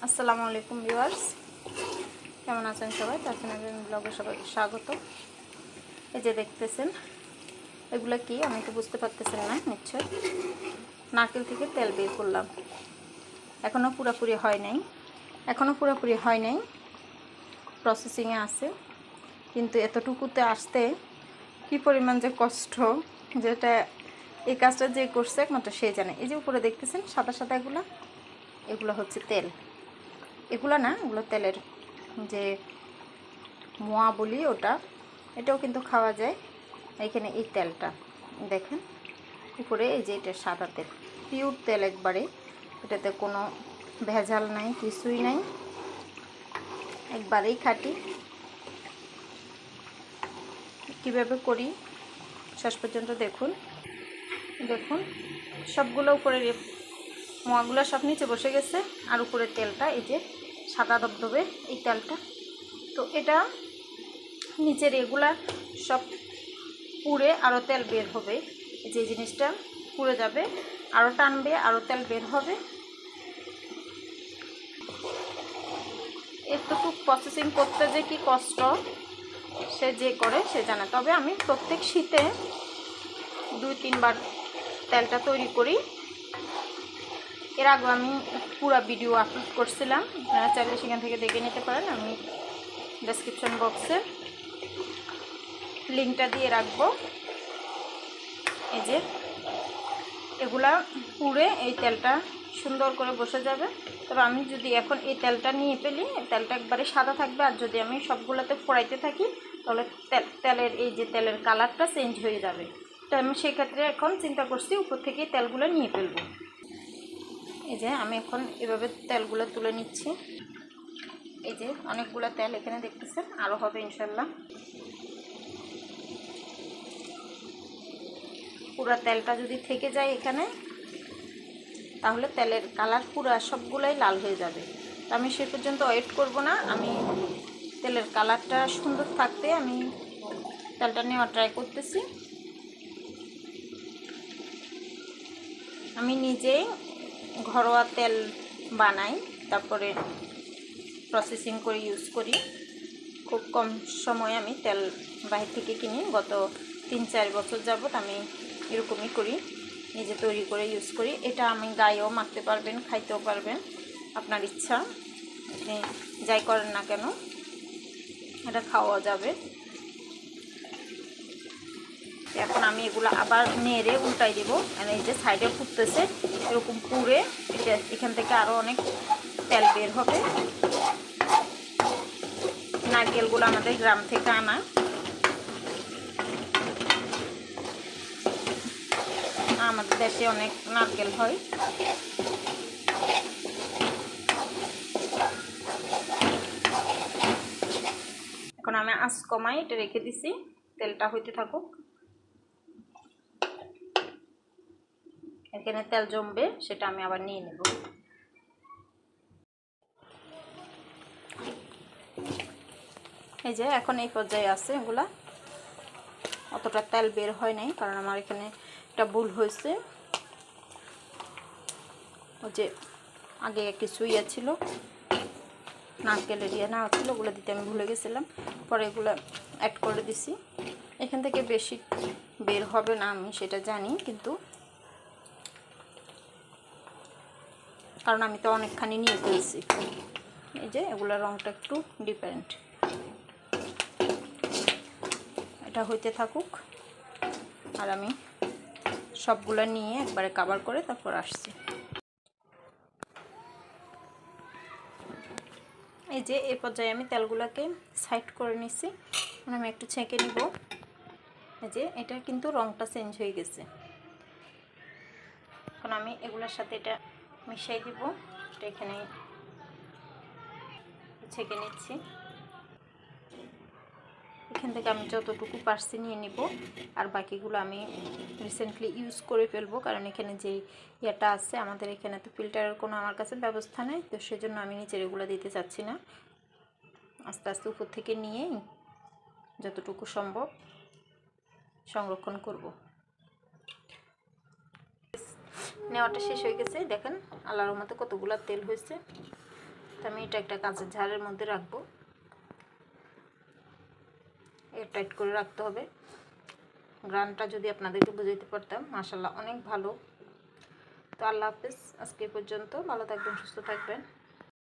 আসসালামু আলাইকুম ভিউয়ার্স, কেমন আছেন সবাই? তাছাড়া ব্লগে সবাইকে স্বাগত। এই যে দেখতেছেন, এগুলো কি আমি তো বুঝতে পারতেছেন না নিশ্চয়। নারকেল থেকে তেল বের করলাম, এখনও পুরোপুরি হয় নাই, প্রসেসিংয়ে আছে। কিন্তু এতটুকুতে আসতে কি পরিমাণ যে কষ্ট, যেটা এই কাজটা যে করছে একমাত্র সে জানে। এই যে উপরে দেখতেছেন সাদা সাদা এগুলো হচ্ছে তেল। এগুলো না, এগুলো তেলের যে মোয়া বলি ওটা, এটাও কিন্তু খাওয়া যায়। এখানে এই তেলটা দেখেন উপরে, এই যে এটা সাদা তেল, পিওর তেল একবারে, এটাতে কোনো ভেজাল নাই, কিছুই নাই, একবারেই খাঁটি। কীভাবে করি শেষ পর্যন্ত দেখুন। সবগুলো উপরে মোয়াগুলো সব নিচে বসে গেছে, আর উপরে তেলটা এই যে সাদা ধবধবে এই তেলটা। তো এটা নিচের এগুলা সব পুড়ে আরও তেল বের হবে। যে জিনিসটা পুড়ে যাবে, আরও টানবে, আরও তেল বের হবে। এতটুকু প্রসেসিং করতে যে কি কষ্ট, সে যে করে সে জানে। তবে আমি প্রত্যেক শীতে 2-3 বার তেলটা তৈরি করি। এর আগে আমি পুরো ভিডিও আপলোড করছিলাম, আপনারা চাইলে সেখান থেকে দেখে নিতে পারেন। আমি ডেসক্রিপশন বক্সে লিঙ্কটা দিয়ে রাখবো। এই যে এগুলা পুড়ে এই তেলটা সুন্দর করে বসে যাবে। তবে আমি যদি এখন এই তেলটা নিয়ে ফেলি, তেলটা একবারে সাদা থাকবে। আর যদি আমি সবগুলোতে ফোড়াইতে থাকি, তাহলে তেলের এই যে তেলের কালারটা চেঞ্জ হয়ে যাবে। তো আমি সেক্ষেত্রে এখন চিন্তা করছি উপর থেকে তেলগুলো নিয়ে ফেলবো। এই যে আমি এখন এভাবে তেলগুলো তুলে নিচ্ছি। এই যে অনেকগুলো তেল এখানে দেখতেছেন, আরও হবে ইনশাল্লাহ। পুরো তেলটা যদি থেকে যায় এখানে, তাহলে তেলের কালার পুরো সবগুলোই লাল হয়ে যাবে। তো আমি সে পর্যন্ত ওয়েট করব না। আমি তেলের কালারটা সুন্দর থাকতে আমি তেলটা নেওয়ার ট্রাই করতেছি। আমি নিজেই ঘরোয়া তেল বানাই, তারপরে প্রসেসিং করে ইউজ করি। খুব কম সময়ে আমি তেল বাইরে থেকে কিনি। গত 3-4 বছর যাবত আমি এরকমই করি, নিজে তৈরি করে ইউজ করি। এটা আমি গায়েও মাখতে পারবেন, খাইতেও পারবেন, আপনার ইচ্ছা, আপনি যাই করেন না কেন এটা খাওয়া যাবে। এখন আমি এগুলো আবার নেড়ে উল্টাই দেবো। আর এই যে সাইডে ফুটতেছে, এরকম পুড়ে এটা এখান থেকে আরও অনেক তেল বের হবে। নারকেলগুলো আমাদের গ্রাম থেকে আনা, আমাদের দেশে অনেক নারকেল হয়। এখন আমি আঁচ কমাই এটা রেখে দিছি, তেলটা হইতে থাকুক। এখানে তেল জমবে, সেটা আমি আবার নিয়ে নেব। এই যে এখন এই পর্যায়ে আছে, এগুলা অতটা তেল বের হয় নাই, কারণ আমার এখানে একটা ভুল হয়েছে। ওই যে আগে কিছু ছিল, নারকেলের নেওয়া ছিল, ওগুলো দিতে আমি ভুলে গেছিলাম, পরে এগুলো অ্যাড করে দিছি। এখান থেকে বেশি বের হবে না আমি সেটা জানি, কিন্তু কারণ আমি তো অনেকখানি নিয়ে ফেলছি। এই যে এগুলোর রঙটা একটু ডিফারেন্ট, এটা হইতে থাকুক। আর আমি সবগুলো নিয়ে একবারে কভার করে তারপর আসছি। এই যে এই পর্যায়ে আমি তেলগুলোকে সাইড করে নিছি। আমি একটু ছেঁকে নিব। এই যে এটা কিন্তু রঙটা চেঞ্জ হয়ে গেছে। এখন আমি এগুলোর সাথে এটা মিশিয়ে দিব। এটা এখানে ছেঁকে নিচ্ছি। এখান থেকে আমি যতটুকু পারছি নিয়ে নিব, আর বাকিগুলো আমি রিসেন্টলি ইউজ করে ফেলবো। কারণ এখানে যে ইয়েটা আছে, আমাদের এখানে তো ফিল্টারের কোনো আমার কাছে ব্যবস্থা নেই, তো সেজন্য আমি নিচের এগুলো দিতে চাচ্ছি না। আস্তে আস্তে উপর থেকে নিয়ে যতটুকু সম্ভব সংরক্ষণ করব। নেওয়াটা শেষ হয়ে গেছে, দেখেন আল্লাহর মতো কতগুলো তেল হয়েছে। তো আমি এটা একটা কাঁচের ঝাড়ের মধ্যে রাখবো, এয়ারটাইট করে রাখতে হবে। গ্রানটা যদি আপনাদেরকে বুঝাইতে পারতাম, মাশাআল্লাহ অনেক ভালো। তো আল্লাহ হাফেজ, আজকে পর্যন্ত। ভালো থাকবেন, সুস্থ থাকবেন।